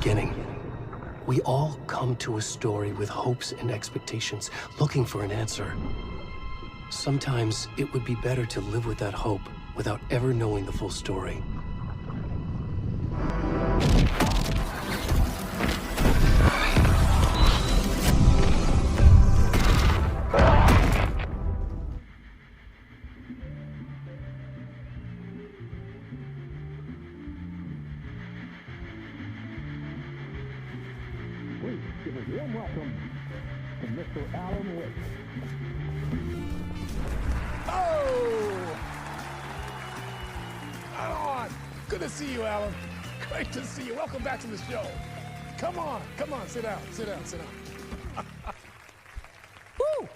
beginning. We all come to a story with hopes and expectations, looking for an answer. Sometimes it would be better to live with that hope without ever knowing the full story. Please give a warm welcome to Mr. Alan Wake. Oh! Right on. Good to see you, Alan. Great to see you. Welcome back to the show. Come on, sit down. Woo!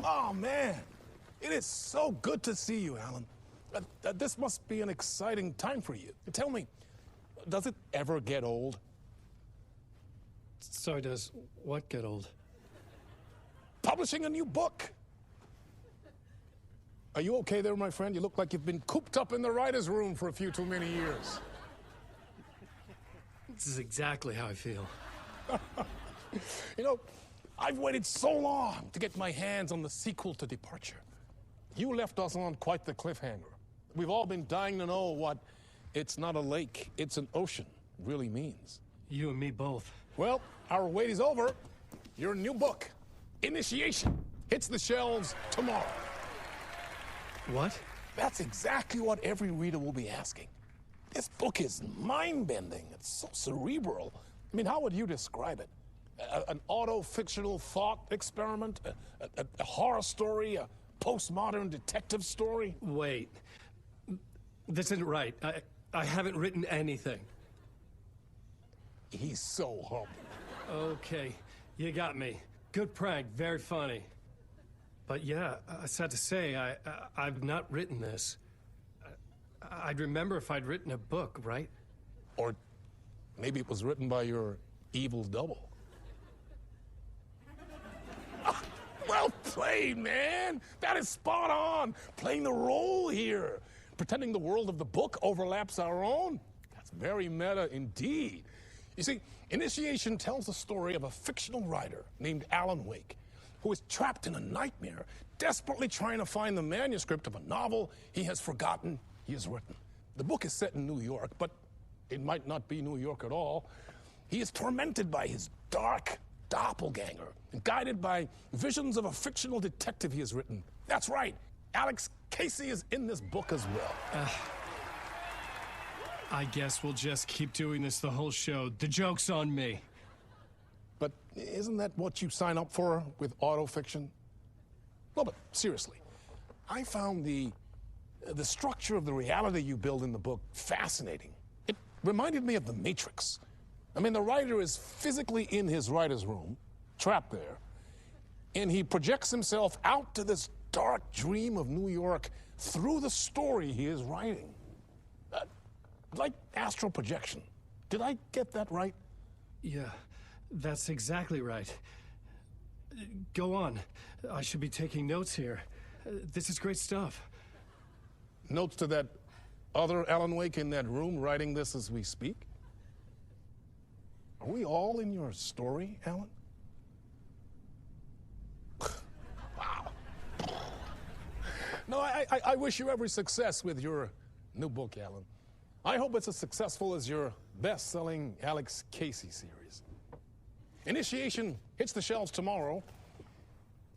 Oh, man. It is so good to see you, Alan. This must be an exciting time for you. Tell me, does it ever get old? So does what get old? Publishing a new book. Are you okay there, my friend? You look like you've been cooped up in the writer's room for a few too many years. This is exactly how I feel. You know, I've waited so long to get my hands on the sequel to Departure. You left us on quite the cliffhanger. We've all been dying to know what "it's not a lake, it's an ocean" really means. You and me both. Well, our wait is over. Your new book, Initiation, hits the shelves tomorrow. What? That's exactly what every reader will be asking. This book is mind-bending. It's so cerebral. I mean, how would you describe it? An auto-fictional thought experiment? A horror story? A postmodern detective story? Wait. This isn't right. I haven't written anything. He's so humble. Okay, you got me. Good prank, very funny. But yeah, sad to say, I've not written this. I'd remember if I'd written a book, right? Or maybe it was written by your evil double. Well played, man. That is spot on. Playing the role here. Pretending the world of the book overlaps our own. That's very meta indeed. You see, Initiation tells the story of a fictional writer named Alan Wake, who is trapped in a nightmare, desperately trying to find the manuscript of a novel he has forgotten he has written. The book is set in New York, but it might not be New York at all. He is tormented by his dark doppelganger and guided by visions of a fictional detective he has written. That's right, Alex Casey is in this book as well. I guess we'll just keep doing this the whole show. The joke's on me. But isn't that what you sign up for with autofiction? No, but seriously, I found the structure of the reality you build in the book fascinating. It reminded me of The Matrix. I mean, the writer is physically in his writer's room, trapped there, and he projects himself out to this dark dream of New York through the story he is writing. Like astral projection. Did I get that right? Yeah, that's exactly right. Go on. I should be taking notes here. This is great stuff. Notes to that other Alan Wake in that room writing this as we speak? Are we all in your story, Alan? Wow. No, I wish you every success with your new book, Alan. I hope it's as successful as your best-selling Alex Casey series. Initiation hits the shelves tomorrow.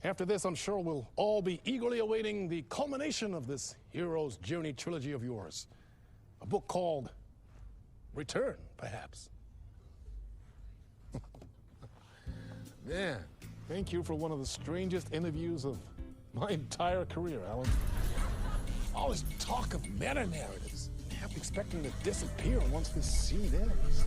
After this, I'm sure we'll all be eagerly awaiting the culmination of this hero's journey trilogy of yours. A book called Return, perhaps. Man, thank you for one of the strangest interviews of my entire career, Alan. All this talk of meta-narratives. Half expecting to disappear once this scene ends.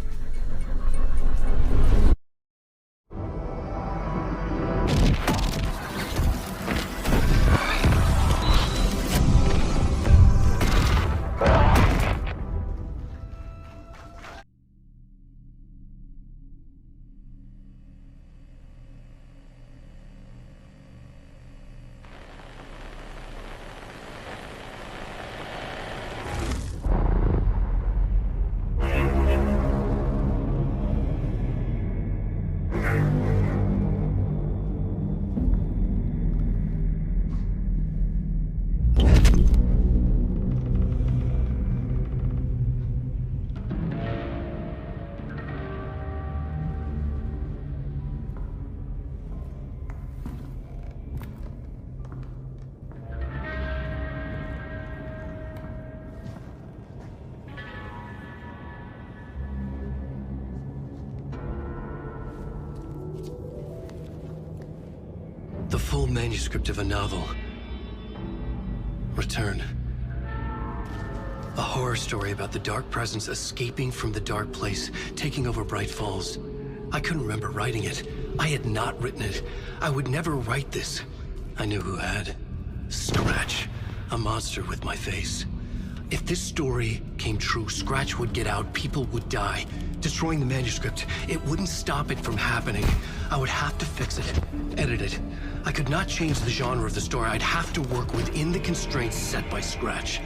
full manuscript of a novel. Return. A horror story about the dark presence escaping from the dark place, taking over Bright Falls. I couldn't remember writing it. I had not written it. I would never write this. I knew who had. Scratch. A monster with my face. If this story came true, Scratch would get out, people would die. Destroying the manuscript, it wouldn't stop it from happening. I would have to fix it, edit it. I could not change the genre of the story. I'd have to work within the constraints set by Scratch.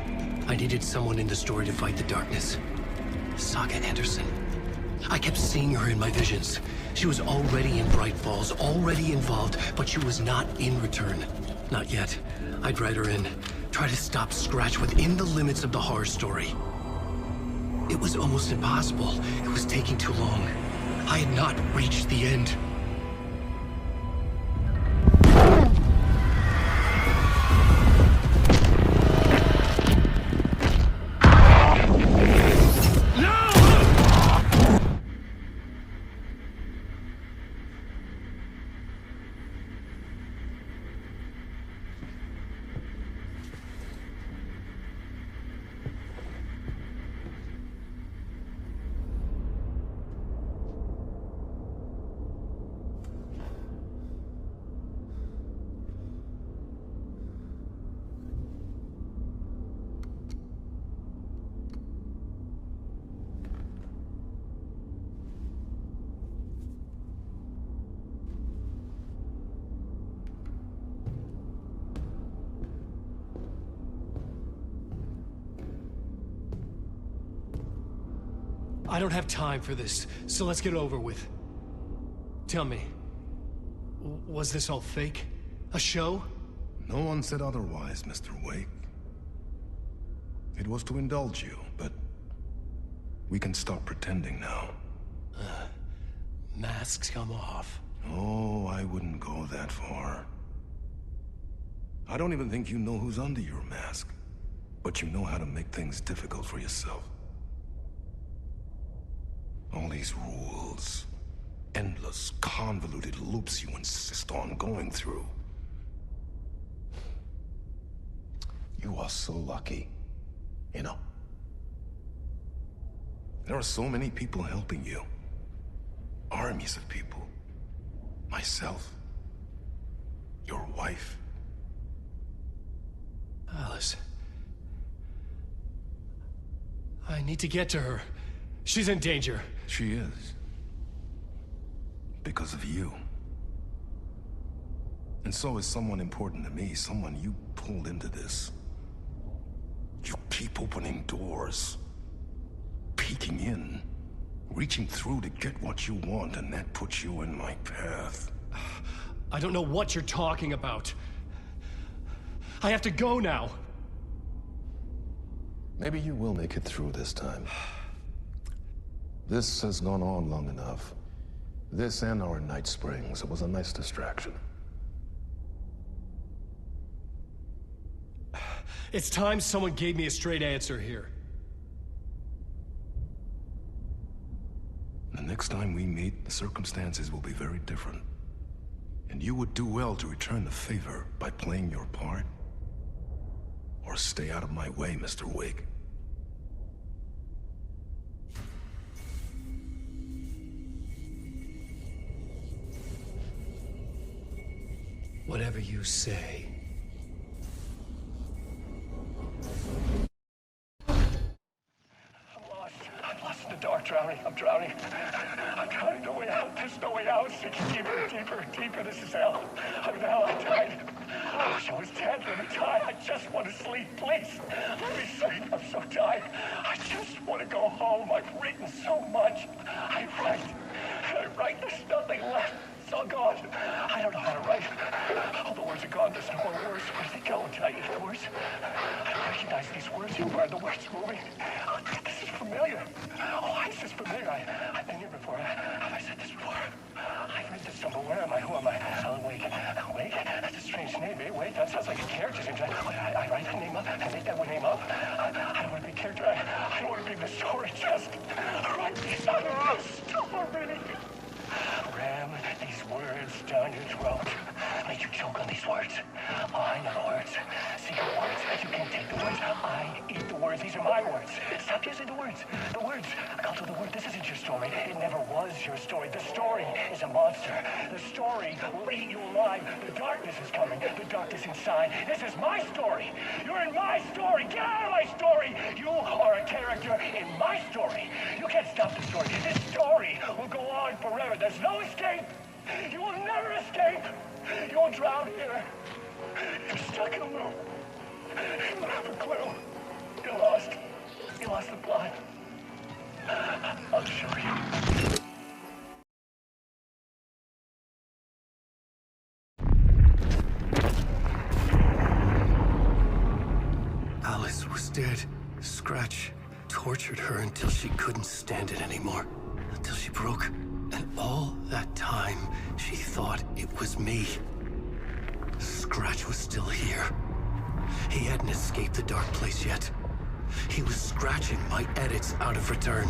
I needed someone in the story to fight the darkness. Saga Anderson. I kept seeing her in my visions. She was already in Bright Falls, already involved, but she was not in Return. Not yet. I'd write her in. Try to stop Scratch within the limits of the horror story. It was almost impossible. It was taking too long. I had not reached the end. I don't have time for this, so let's get it over with. Tell me, was this all fake? A show? No one said otherwise, Mr. Wake. It was to indulge you, but we can stop pretending now. Masks come off. Oh, I wouldn't go that far. I don't even think you know who's under your mask, but you know how to make things difficult for yourself. All these rules, endless, convoluted loops you insist on going through. You are so lucky, you know. There are so many people helping you. Armies of people. Myself. Your wife. Alice. I need to get to her. She's in danger. She is. Because of you. And so is someone important to me, someone you pulled into this. You keep opening doors. Peeking in. Reaching through to get what you want, and that puts you in my path. I don't know what you're talking about. I have to go now. Maybe you will make it through this time. This has gone on long enough. This and our Night Springs. It was a nice distraction. It's time someone gave me a straight answer here. The next time we meet, the circumstances will be very different. And you would do well to return the favor by playing your part. Or stay out of my way, Mr. Wake. Whatever you say. I'm lost in the dark, drowning. I'm drowning. I'm drowning. No way out. There's no way out. Sinking deeper, deeper, deeper. This is hell. I'm in hell. I died. I wish I was dead. Let me die. I just want to sleep, please. Let me sleep. I'm so tired. I just want to go home. I've written so much. I write. There's nothing left. It's all gone. I don't know how to write. All the words are gone. There's no more words. Where do they go? Did I eat the words? I don't recognize these words. Who are the words moving? Oh, this is familiar. Oh, why is this familiar? I've been here before. Have I said this before? I've read this somewhere. Where am I? Who am I? Alan Wake. Wake? That's a strange name, eh? Wake? That sounds like a character's name. I write that name up. I make that one name up. I don't want to be a character. I don't want to be in the story. Just write these out of the story. Ram these words down your throat. made you choke on these words? Oh, I know the words. Secret words. You can't take the words. I eat the words. These are my words. Stop using the words. The words. I'll tell the word. This isn't your story. It never was your story. The story is a monster. The story will eat you alive. The darkness is coming. The darkness inside. This is my story. You're in my story. Get out of my story. You are a character in my story. You can't stop the story. This story will go on forever. There's no escape. You will never escape. You will drown here. You're stuck in a loop. You don't have a clue. You're lost. You lost the plot. I'll show you. Alice was dead. Scratch tortured her until she couldn't stand it anymore. Until she broke. And all that time, she thought it was me. Scratch was still here. He hadn't escaped the dark place yet. He was scratching my edits out of return.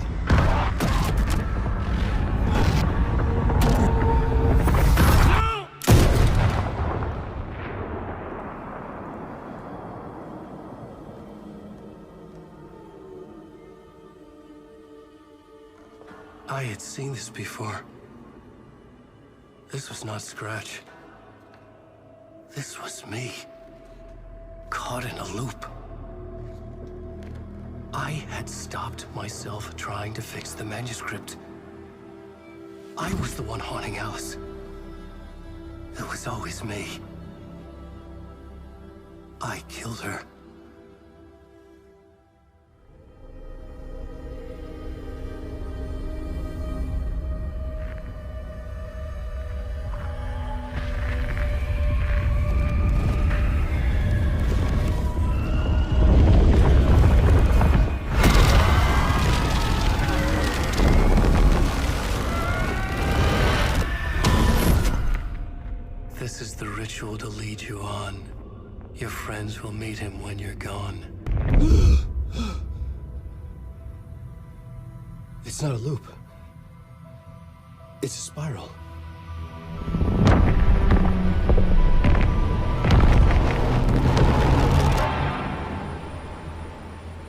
I had seen this before. This was not Scratch. This was me. Caught in a loop. I had stopped myself trying to fix the manuscript. I was the one haunting Alice. It was always me. I killed her. This is the ritual to lead you on. Your friends will meet him when you're gone. It's not a loop. It's a spiral.